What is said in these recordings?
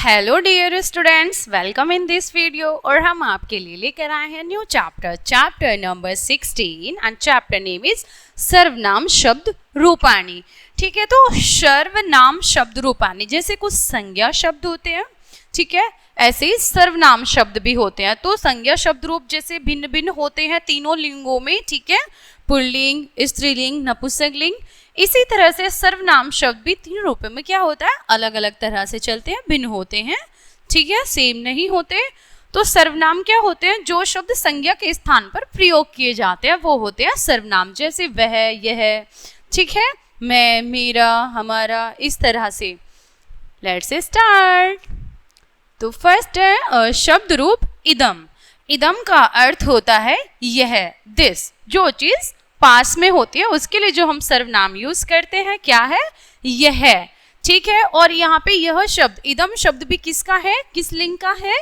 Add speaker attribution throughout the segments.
Speaker 1: Hello dear students, welcome in this video. और हम आपके लिए लेकर आए हैं new chapter number 16 and chapter name is सर्वनाम शब्द रूपाणी। ठीक है, तो सर्वनाम शब्द रूपाणी जैसे कुछ संज्ञा शब्द होते हैं, ठीक है, ऐसे ही सर्वनाम शब्द भी होते हैं। तो संज्ञा शब्द रूप जैसे भिन्न भिन्न होते हैं तीनों लिंगों में, ठीक है, पुल्लिंग, स्त्रीलिंग, नपुंसकलिंग। इसी तरह से सर्वनाम शब्द भी तीन रूपों में क्या होता है, अलग अलग तरह से चलते हैं, भिन्न होते हैं, ठीक है, सेम नहीं होते। तो सर्वनाम क्या होते हैं, जो शब्द संज्ञा के स्थान पर प्रयोग किए जाते हैं वो होते हैं सर्वनाम। जैसे वह, यह, ठीक है, मैं, मेरा, हमारा, इस तरह से। Let's start. तो फर्स्ट है शब्द रूप इदम। इदम का अर्थ होता है यह, दिस। जो चीज पास में होती है उसके लिए जो हम सर्वनाम यूज करते हैं क्या है, यह, ठीक है। और यहाँ पे यह शब्द, इदम शब्द भी किसका है, किस लिंग का है,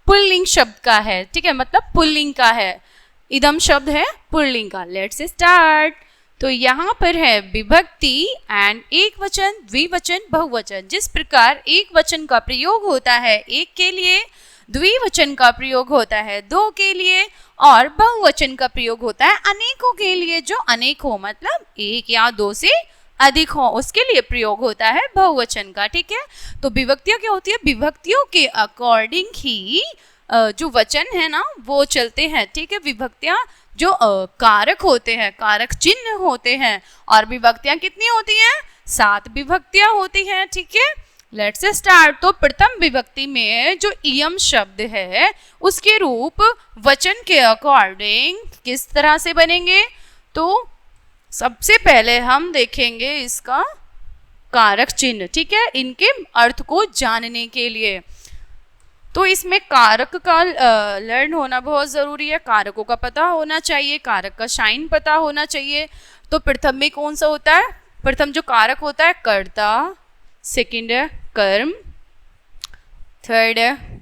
Speaker 1: पुल्लिंग शब्द का है, ठीक है, मतलब पुल्लिंग का है। इदम शब्द है पुल्लिंग का। Let's start. तो यहाँ पर है विभक्ति एंड एक वचन, द्विवचन, बहुवचन। जिस प्रकार एक वचन का प्रयोग होता है एक के लिए, द्विवचन का प्रयोग होता है दो के लिए, और बहुवचन का प्रयोग होता है अनेकों के लिए। जो अनेक हो मतलब एक या दो से अधिक हो, उसके लिए प्रयोग होता है बहुवचन का, ठीक है। तो विभक्तियां क्या होती है, विभक्तियों के अकॉर्डिंग ही जो वचन है ना वो चलते हैं, ठीक है। विभक्तियां जो कारक होते हैं, कारक चिन्ह होते हैं। और विभक्तियां कितनी होती हैं, 7 विभक्तियां होती हैं, ठीक है। Let's start. तो प्रथम विभक्ति में जो इयम शब्द है उसके रूप वचन के अकॉर्डिंग किस तरह से बनेंगे, तो सबसे पहले हम देखेंगे इसका कारक चिन्ह, ठीक है, इनके अर्थ को जानने के लिए। तो इसमें कारक का लर्न होना बहुत ज़रूरी है, कारकों का पता होना चाहिए, कारक का साइन पता होना चाहिए। तो प्रथम में कौन सा होता है, प्रथम जो कारक होता है कर्ता, सेकंड है कर्म, थर्ड है,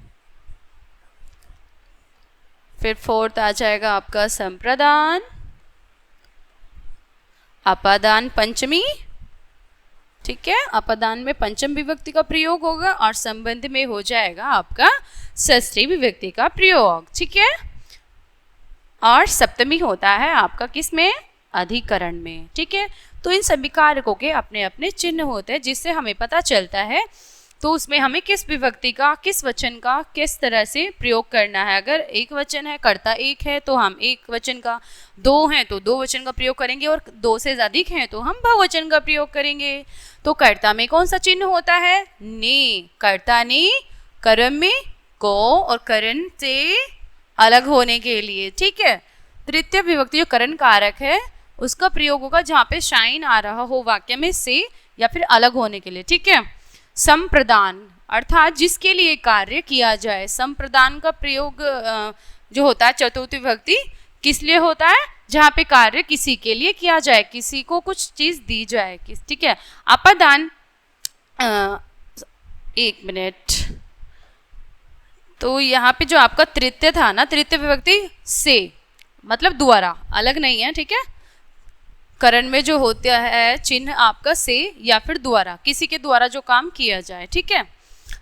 Speaker 1: फिर फोर्थ आ जाएगा आपका संप्रदान, अपादान पंचमी, ठीक है, अपादान में पंचम विभक्ति का प्रयोग होगा और संबंध में हो जाएगा आपका षष्ठी विभक्ति का प्रयोग, ठीक है। और सप्तमी होता है आपका किस में, अधिकरण में, ठीक है। तो इन सभी कारकों के अपने अपने चिन्ह होते हैं जिससे हमें पता चलता है तो उसमें हमें किस विभक्ति का, किस वचन का किस तरह से प्रयोग करना है। अगर एक वचन है, कर्ता एक है, तो हम एक वचन का, दो हैं तो दो वचन का प्रयोग करेंगे, और दो से अधिक हैं तो हम बहुवचन का प्रयोग करेंगे। तो कर्ता में कौन सा चिन्ह होता है, ने। कर्ता ने, कर्म में को और करण से अलग होने के लिए, ठीक है। तृतीय विभक्ति जो करण कारक है उसका प्रयोग होगा जहाँ पे शाइन आ रहा हो वाक्य में से या फिर अलग होने के लिए, ठीक है। संप्रदान अर्थात जिसके लिए कार्य किया जाए। संप्रदान का प्रयोग जो होता है चतुर्थी विभक्ति किस लिए होता है, जहाँ पे कार्य किसी के लिए किया जाए, किसी को कुछ चीज दी जाए, ठीक है। अपादान, एक मिनट, तो यहाँ पे जो आपका तृतीय था ना, तृतीय विभक्ति से मतलब द्वारा, अलग नहीं है, ठीक है। करण में जो होता है चिन्ह आपका से या फिर द्वारा, किसी के द्वारा जो काम किया जाए, ठीक है।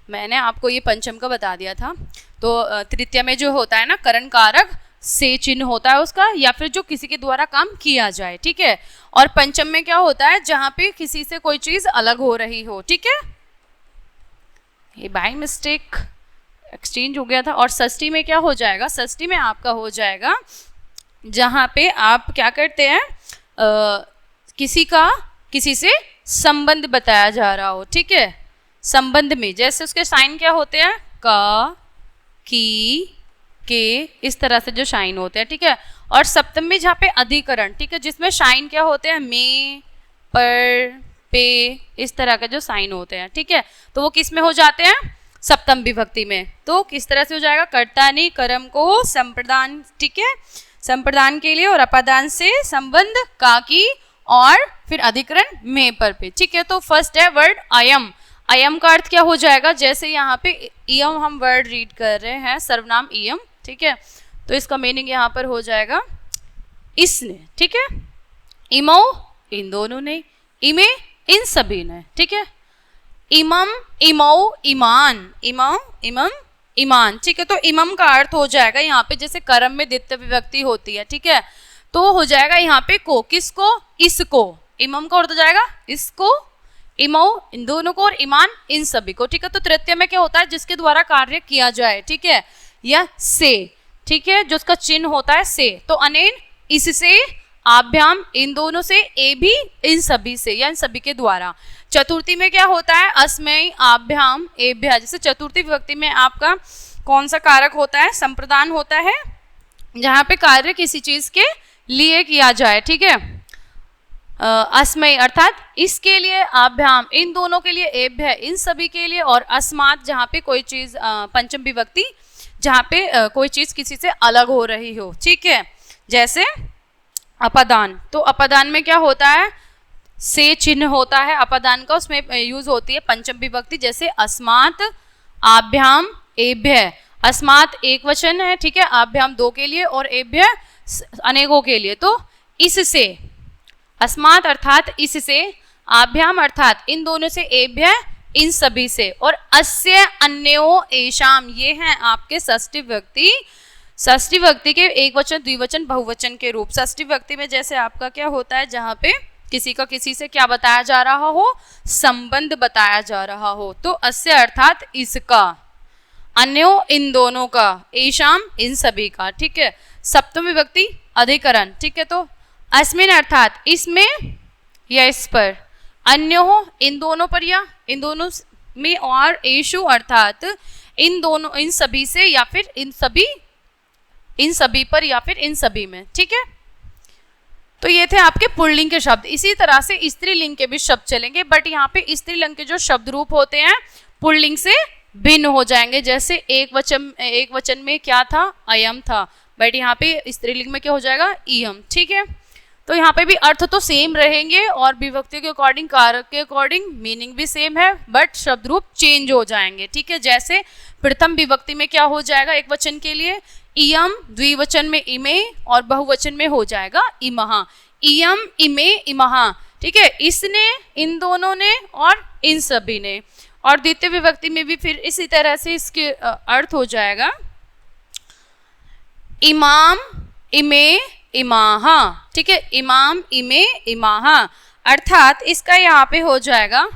Speaker 1: मैंने आपको ये पंचम का बता दिया था। तो तृतीय में जो होता है ना करण कारक से चिन्ह होता है उसका, या फिर जो किसी के द्वारा काम किया जाए, ठीक है। और पंचम में क्या होता है, जहाँ पे किसी से कोई चीज अलग हो रही हो, ठीक है। ये बाय मिस्टेक एक्सचेंज हो गया था। और षष्ठी में क्या हो जाएगा, षष्ठी में आपका हो जाएगा जहाँ पे आप क्या करते हैं, किसी से संबंध बताया जा रहा हो, ठीक है। संबंध में जैसे उसके साइन क्या होते हैं, का, की, के, इस तरह से जो साइन होते हैं, ठीक है। और सप्तम में जहाँ पे अधिकरण, ठीक है, जिसमें साइन क्या होते हैं, में, पर, पे, इस तरह के जो साइन होते हैं, ठीक है। तो वो किस में हो जाते हैं, सप्तम विभक्ति में। तो किस तरह से हो जाएगा, कर्ता ने कर्म को संप्रदान, ठीक है, संप्रदान के लिए, और अपादान से संबंध का की, और फिर अधिकरण में पर पे, ठीक है। तो फर्स्ट है वर्ड अयम। अयम का अर्थ क्या हो जाएगा, जैसे यहाँ पे इयम हम वर्ड रीड कर रहे हैं, सर्वनाम इयम, ठीक है। तो इसका मीनिंग यहाँ पर हो जाएगा इसने, ठीक है। इमो इन दोनों ने, इमे इन सभी ने, ठीक है। इमम, इमौ, ईमान, इमौ, इमम, ईमान। ठीक है, तो इमम का अर्थ हो जाएगा यहाँ पे जैसे कर्म में द्वितीय विभक्ति होती है, ठीक है, तो हो जाएगा यहाँ पे को, किसको, इसको। इमम का अर्थ हो जाएगा इसको, इमौ इन दोनों को, और ईमान इन सभी को। ठीक है, तो तृतीय में क्या होता है, जिसके द्वारा कार्य किया जाए, ठीक है, या से, ठीक है, जो उसका चिन्ह होता है से। तो अनेन इससे, आभ्याम इन दोनों से, ए भी इन सभी से या इन सभी के द्वारा। चतुर्थी में क्या होता है, अस्मै, आभ्याम, एभ्य। जैसे चतुर्थी विभक्ति में आपका कौन सा कारक होता है, संप्रदान होता है, जहां पे कार्य किसी चीज के लिए किया जाए, ठीक है। अस्मै अर्थात इसके लिए, आभ्याम इन दोनों के लिए, एभ्य इन सभी के लिए, और अस्मात् जहाँ पे कोई चीज, पंचम विभक्ति जहाँ पे कोई चीज किसी से अलग हो रही हो, ठीक है। जैसे अपदान, तो अपदान में क्या होता है, से चिन्ह होता है अपदान का, उसमें यूज होती है पंचम विभक्ति, जैसे अस्मात्, आभ्याम, एभ्य। अस्मात् एक वचन है, ठीक है, आभ्याम दो के लिए और एभ्य अनेकों के लिए। तो इससे, अस्मात् अर्थात इससे, आभ्याम अर्थात इन दोनों से, एभ्य इन सभी से, और अस्य, अन्यो, एषाम, ये हैं आपके षष्ठी विभक्ति। षष्ठी विभक्ति के एक वचन, द्विवचन, बहुवचन के रूप। षष्ठी विभक्ति में जैसे आपका क्या होता है, जहाँ पे किसी का किसी से क्या बताया जा रहा हो, संबंध बताया जा रहा हो, तो अस्य अर्थात इसका, अन्यो इन दोनों का, एषाम इन सभी का, ठीक है। सप्तम विभक्ति अधिकरण, ठीक है, तो अस्मिन अर्थात इसमें या इस पर, अन्यो इन दोनों पर या इन दोनों में, और एषु अर्थात इन दोनों, इन सभी से या फिर इन सभी पर या फिर इन सभी में, ठीक है। तो ये थे आपके पुल्लिंग के शब्द। इसी तरह से स्त्रीलिंग के भी शब्द चलेंगे, बट यहाँ पे स्त्रीलिंग के जो शब्द रूप होते हैं पुल्लिंग से भिन्न हो जाएंगे। जैसे एक वचन में क्या था, अयम था, बट यहाँ पे स्त्रीलिंग में क्या हो जाएगा, इयम, ठीक है। तो यहाँ पे भी अर्थ तो सेम रहेंगे, और विभक्ति के अकॉर्डिंग, कारक के अकॉर्डिंग मीनिंग भी सेम है, बट शब्द रूप चेंज हो जाएंगे, ठीक है। जैसे प्रथम विभक्ति में क्या हो जाएगा, एक वचन के लिए इयम, द्विवचन में इमे, और बहुवचन में हो जाएगा इमहा, इयम, इमे, इमहा, ठीक है, इसने, इन दोनों ने, और इन सभी ने। और द्वितीय विभक्ति में भी फिर इसी तरह से इसके अर्थ हो जाएगा इमाम, इमे, इमाहा, ठीक है, इमाम, इमे, इमाहा, अर्थात इसका यहाँ पे हो जाएगा,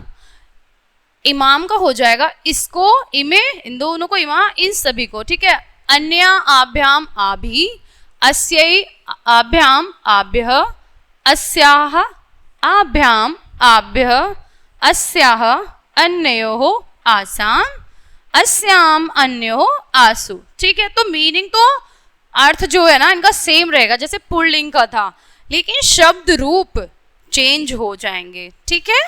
Speaker 1: इमाम का हो जाएगा इसको, इमे इन दोनों को, इमा इन सभी को, ठीक है। अन्य, आभ्याम, आभि, अस्यै, आभ्याम, आभ्यः, अस्याः, आभ्याम, आभ्यः, अस्याः, अन्योः, आसाम, अस्याम, अन्योः, आसु, ठीक है। तो मीनिंग तो, अर्थ जो है ना इनका सेम रहेगा जैसे पुल्लिंग का था, लेकिन शब्द रूप चेंज हो जाएंगे, ठीक है।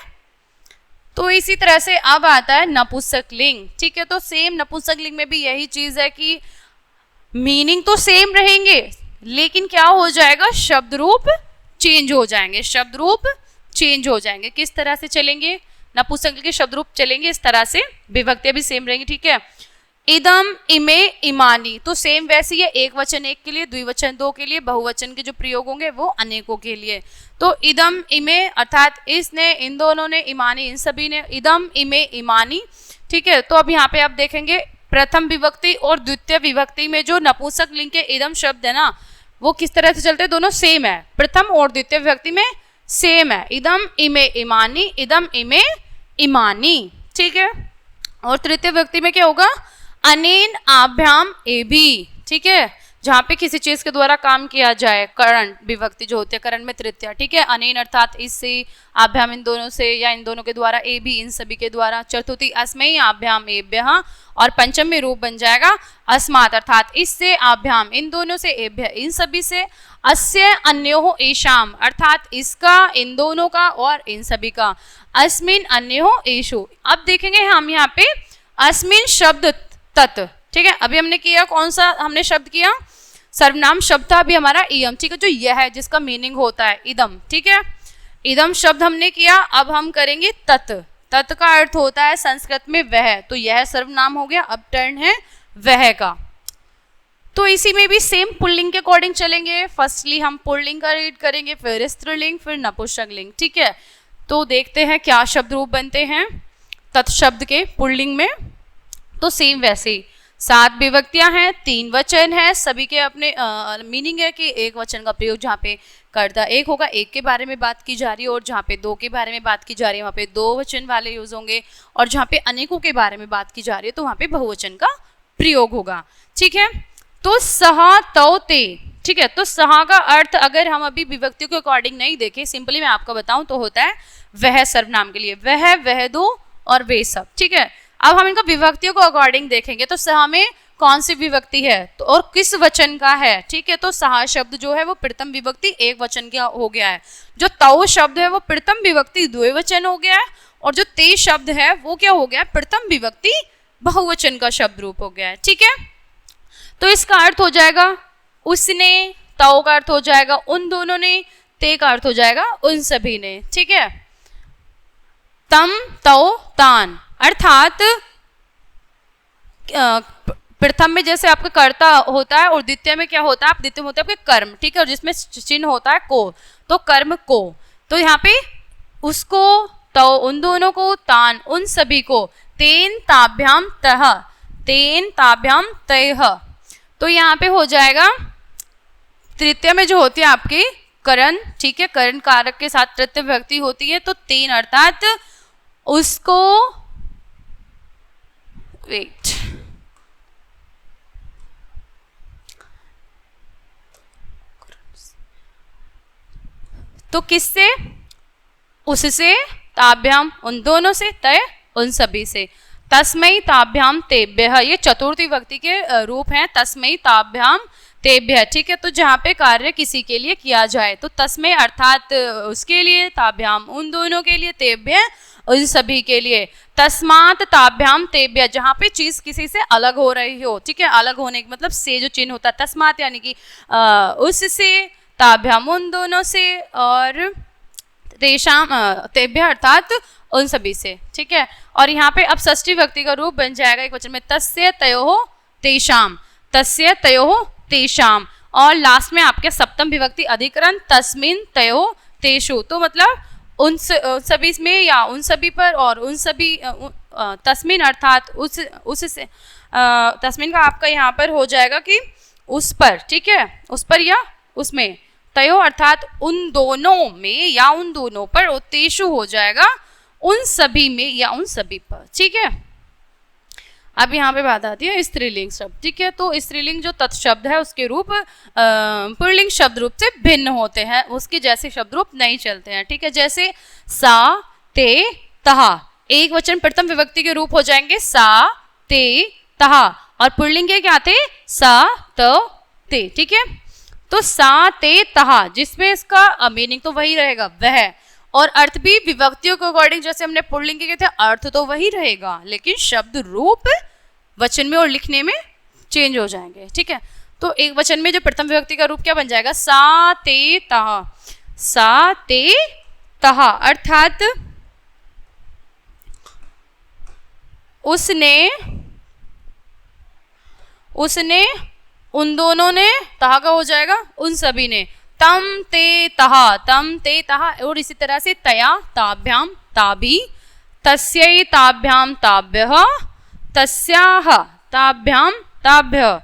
Speaker 1: तो इसी तरह से अब आता है नपुंसकलिंग, ठीक है। तो सेम नपुंसकलिंग में भी यही चीज है कि मीनिंग तो सेम रहेंगे, लेकिन क्या हो जाएगा, शब्द रूप चेंज हो जाएंगे, शब्द रूप चेंज हो जाएंगे। किस तरह से चलेंगे, नपुंसकलिंग के शब्द रूप चलेंगे इस तरह से, विभक्तियां भी सेम रहेंगी, ठीक है। इदम, इमे, इमानी, तो सेम वैसे ही है, एक वचन एक के लिए, द्विवचन दो के लिए, बहुवचन के जो प्रयोग होंगे वो अनेकों के लिए। तो इदम, इमे अर्थात इसने, इन दोनों ने, इमानी इन सभी ने, इदम, इमे, इमानी, ठीक है। तो अब यहाँ पे आप देखेंगे प्रथम विभक्ति और द्वितीय विभक्ति में जो नपुंसकलिंग के इदम शब्द है ना, वो किस तरह से चलते हैं, दोनों सेम है, प्रथम और द्वितीय विभक्ति में सेम है, इदम, इमे, इमानी, इदम, इमे, इमानी, ठीक है। और तृतीय विभक्ति में क्या होगा, अनेन, आभ्याम, एभि, ठीक है, जहाँ पे किसी चीज के द्वारा काम किया जाए, करण विभक्ति जो होती है, करण में तृतीया, ठीक है। अनेन अर्थात इससे, आभ्याम इन दोनों से या इन दोनों के द्वारा, एभि इन सभी के द्वारा। चतुर्थी अस्मै, आभ्याम, एभ्यः, और पंचम में रूप बन जाएगा अस्मात् अर्थात इससे, आभ्याम इन दोनों से, एभ्य इन सभी से। अस्य, अन्योः, एषाम अर्थात इसका, इन दोनों का और इन सभी का। अस्मिन्, अन्योः, एषु। अब देखेंगे हम यहाँ पे अस्मिन् शब्द तत्, ठीक है। अभी हमने किया कौन सा, हमने शब्द किया सर्वनाम शब्द था अभी हमारा इयम, ठीक है, जो यह है जिसका मीनिंग होता है इदम, ठीक है। इदम शब्द हमने किया, अब हम करेंगे तत्। तत् का अर्थ होता है संस्कृत में वह, तो यह सर्वनाम हो गया, अब टर्न है वह का। तो इसी में भी सेम पुल्लिंग के अकॉर्डिंग चलेंगे। फर्स्टली हम पुल्लिंग का रीड करेंगे, फिर स्त्रीलिंग, फिर नपुंसकलिंग, ठीक है। तो देखते हैं क्या शब्द रूप बनते हैं। तत्शब्द के पुल्लिंग में, तो सेम वैसे ही 7 विभक्तियां हैं, 3 वचन है, सभी के अपने मीनिंग है कि एक वचन का प्रयोग जहाँ पे कर्ता एक होगा, एक के बारे में बात की जा रही है, और जहाँ पे 2 के बारे में बात की जा रही है वहाँ पे 2 वचन वाले यूज होंगे, और जहाँ पे अनेकों के बारे में बात की जा रही है तो वहाँ पे बहुवचन का प्रयोग होगा। ठीक है, तो सहा तौ ते, ठीक है, तो सहा का अर्थ अगर हम अभी विभक्तियों के अकॉर्डिंग नहीं देखें, सिंपली मैं आपको बताऊं तो होता है वह सर्वनाम के लिए, वह दो और वे सब। ठीक है, अब हम इनका विभक्तियों को अकॉर्डिंग देखेंगे तो सहा में कौन सी विभक्ति है तो और किस वचन का है। ठीक है, तो सहा शब्द जो है वो प्रथम विभक्ति एक वचन का हो गया है, जो तौ शब्द है वो प्रथम विभक्ति द्विवचन हो गया है, और जो ते शब्द है वो क्या हो गया है, प्रथम विभक्ति बहुवचन का शब्द रूप हो गया है। ठीक है, तो इसका अर्थ हो जाएगा उसने, तौ का अर्थ हो जाएगा उन दोनों ने, ते का अर्थ हो जाएगा उन सभी ने। ठीक है, तम तौ तान, अर्थात प्रथम में जैसे आपका कर्ता होता है और द्वितीय में क्या होता है, आप द्वितीय में होता है आपके कर्म। ठीक है, और जिसमें चिन्ह होता है को, तो कर्म को, तो यहाँ पे उसको, तो उन दोनों को, तान उन सभी को, तेन ताभ्याम तह, तेन ताभ्याम तह, तो यहाँ पे हो जाएगा तृतीय में जो होती है आपकी करण। ठीक है, करण कारक के साथ तृतीय विभक्ति होती है, तो तेन अर्थात उसको, वेट, तो किससे, उससे, ताभ्याम उन दोनों से, तय उन सभी से, तस्मै ताभ्याम तेभ्यः, ये चतुर्थी विभक्ति के रूप हैं, तस्मै ताभ्याम तेभ्यः। ठीक है, तो जहाँ पे कार्य किसी के लिए किया जाए तो तस्मै अर्थात उसके लिए, ताभ्याम उन दोनों के लिए, तेभ्यः उन सभी के लिए, तस्मात् ताभ्याम तेभ्यः, जहाँ पे चीज किसी से अलग हो रही हो। ठीक है, अलग होने का मतलब से जो चिन्ह होता है, तस्मात् यानी कि उससे, ताभ्याम उन दोनों से, और तेषाम तेभ्यः अर्थात उन सभी से। ठीक है, और यहाँ पे अब षष्ठी विभक्ति का रूप बन जाएगा एक वचन में, तस्य तयोः तेषाम, तस्य तयोः तेषाम, और लास्ट में आपके सप्तम विभक्ति अधिकरण, तस्मिन् तयोः तेषु, तो मतलब उन सभी में या उन सभी पर, और उन सभी तस्मिन् अर्थात उससे, तस्मिन् का आपका यहाँ पर हो जाएगा कि उस पर। ठीक है, उस पर या उसमें, तयो अर्थात उन दोनों में या उन दोनों पर, और तेषु हो जाएगा उन सभी में या उन सभी पर। ठीक है, अब यहाँ पे बात आती है स्त्रीलिंग शब्द। ठीक है, तो स्त्रीलिंग जो तत्शब्द है उसके रूप पुल्लिंग शब्द रूप से भिन्न होते हैं, उसके जैसे शब्द रूप नहीं चलते हैं। ठीक है, जैसे सा ते तहा, एक वचन प्रथम विभक्ति के रूप हो जाएंगे सा ते तहा, और पुल्लिंग के क्या थे, सा त ते। ठीक है, तो सा ते तहा, जिसमें इसका मीनिंग तो वही रहेगा वह, और अर्थ भी विभक्तियों के अकॉर्डिंग जैसे हमने पुल्लिंग के थे अर्थ तो वही रहेगा, लेकिन शब्द रूप वचन में और लिखने में चेंज हो जाएंगे। ठीक है, तो एक वचन में जो प्रथम विभक्ति का रूप क्या बन जाएगा, सा ते तहा, सा ते तहा, अर्थात उसने, उसने, उन दोनों ने, तहा का हो जाएगा उन सभी ने, तम ते तहा, तम ते तहा, और इसी तरह से तया ताभ्याम ताभी, तस्यै ताभ्याम ताभ्यः, तस्याः ताभ्याम ताभ्यः,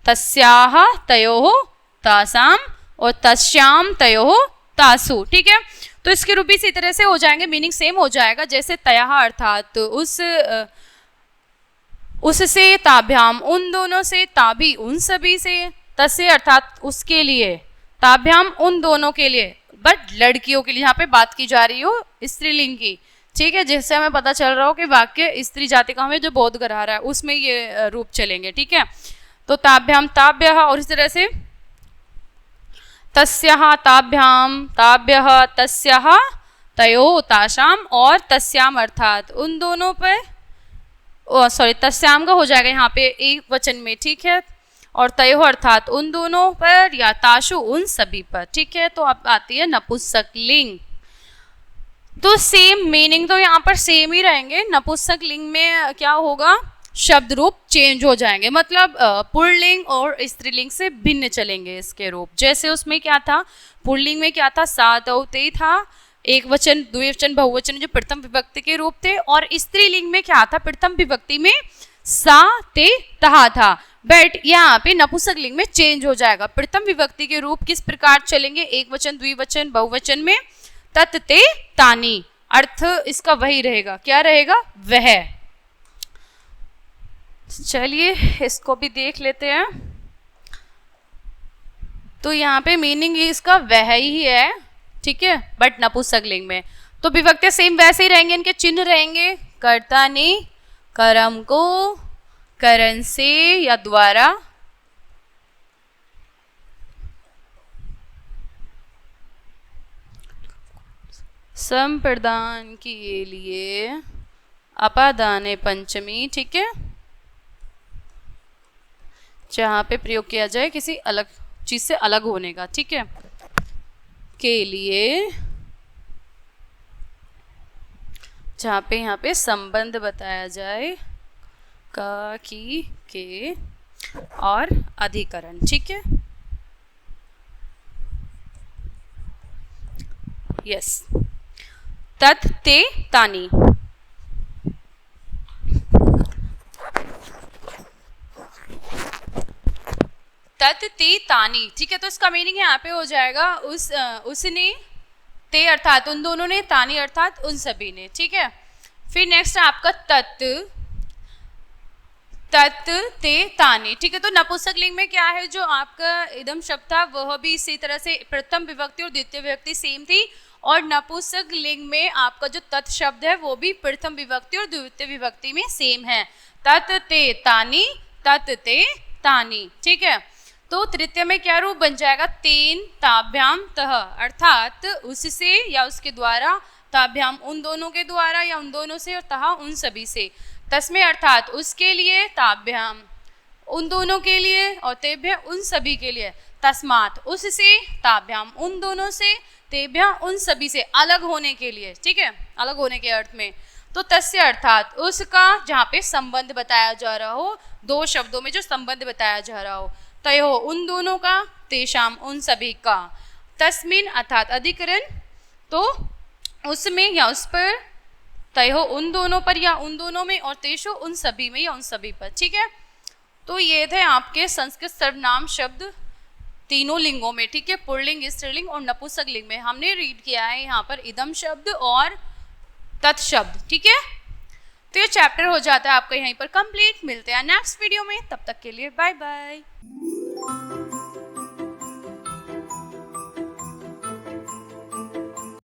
Speaker 1: तस्याः तयोः तासाम, और तस्याम तयोः तासु। ठीक है, तो इसके रूप भी इसी तरह से हो जाएंगे, मीनिंग सेम हो जाएगा, जैसे तयाः अर्थात उससे, ताभ्याम उन दोनों से, ताभी उन सभी से, तस्य अर्थात उसके लिए, ताभ्याम उन दोनों के लिए, बट लड़कियों के लिए यहाँ पे बात की जा रही हो स्त्रीलिंग की। ठीक है, जिससे हमें पता चल रहा हो कि वाक्य स्त्री जाति का हमें जो बोध करा रहा है उसमें ये रूप चलेंगे। ठीक है, तो ताभ्याम ताभ्यः, और इस तरह से तस्याः ताभ्याम ताभ्यः, तस्याः तयोः तासाम, और तस्याम अर्थात उन दोनों पर, सॉरी तस्याम का हो जाएगा यहाँ पे एक वचन में। ठीक है, और तयोः अर्थात उन दोनों पर, या ताशु उन सभी पर। ठीक है, तो अब आती है नपुंसक लिंग, तो सेम मीनिंग तो यहाँ पर सेम ही रहेंगे। नपुंसक लिंग में क्या होगा, शब्द रूप चेंज हो जाएंगे, मतलब पुल्लिंग और स्त्रीलिंग से भिन्न चलेंगे इसके रूप। जैसे उसमें क्या था, पुल्लिंग में क्या था, सा तौ ते था, एक वचन, द्विवचन, बहुवचन जो प्रथम विभक्ति के रूप थे, और स्त्रीलिंग में क्या था, प्रथम विभक्ति में सा, ते, तहा था। बट यहाँ पे नपुंसक लिंग में चेंज हो जाएगा। प्रथम विभक्ति के रूप किस प्रकार चलेंगे, एक वचन, द्विवचन, बहुवचन में तत्, ते, तानि, अर्थ इसका वही रहेगा, क्या रहेगा, वह। चलिए इसको भी देख लेते हैं। तो यहाँ पे मीनिंग इसका वह ही है, ठीक है, बट नपुंसक लिंग में। तो विभक्ति सेम वैसे ही रहेंगे, इनके चिन्ह रहेंगे कर्ता ने, कर्म को, करण से या द्वारा, संप्रदान के लिए अपादाने पंचमी, ठीक है, जहां पे प्रयोग किया जाए किसी अलग चीज से अलग होने का, ठीक है, के लिए, जहां पे यहाँ पे संबंध बताया जाए का, की, के और अधिकरण, ठीक है, यस। तत्, ते, तानि। तत्, ते, तानि, ठीक है। तो इसका मीनिंग यहाँ पे हो जाएगा उसने, ते अर्थात उन दोनों ने, तानि अर्थात उन सभी ने, ठीक है। फिर नेक्स्ट आपका तत्, तत्, ते, तानि, ठीक है। तो नपुंसक लिंग में क्या है, जो आपका इदम शब्द था वह भी इसी तरह से प्रथम विभक्ति और द्वितीय विभक्ति सेम थी, और नपुंसक लिंग में आपका जो तत् शब्द है वो भी प्रथम विभक्ति और द्वितीय विभक्ति में सेम है, तत्, ते, तानि, तत्, ते, तानि, ठीक है। तो तृतीय में क्या रूप बन जाएगा, तेन, ताभ्याम, तह, अर्थात उससे या उसके द्वारा, ताभ्याम उन दोनों के द्वारा या उन दोनों से, और तह उन सभी से, तस्में अर्थात उसके लिए, ताभ्याम उन दोनों के लिए, और तेभ्य उन सभी के लिए, तस्मात उससे, ताभ्याम उन दोनों से, तेभ्य उन सभी से, अलग होने के लिए, ठीक है, अलग होने के अर्थ में। तो तस्य अर्थात उसका, जहाँ पे संबंध बताया जा रहा हो, दो शब्दों में जो संबंध बताया जा रहा हो, तयो उन दोनों का, तेषाम उन सभी का, तस्मिन अर्थात अधिकरण, तो उसमें या उस पर, तयो उन दोनों पर या उन दोनों में, और तेषु उन सभी में या उन सभी पर, ठीक है। तो ये थे आपके संस्कृत सर्वनाम शब्द तीनों लिंगों में, ठीक है, पुल्लिंग, स्त्रीलिंग और नपुंसक लिंग में। हमने रीड किया है यहाँ पर इदम शब्द और तत् शब्द, ठीक है। तो ये चैप्टर हो जाता है आपका यहीं पर कंप्लीट। मिलते हैं नेक्स्ट वीडियो में, तब तक के लिए बाय बाय।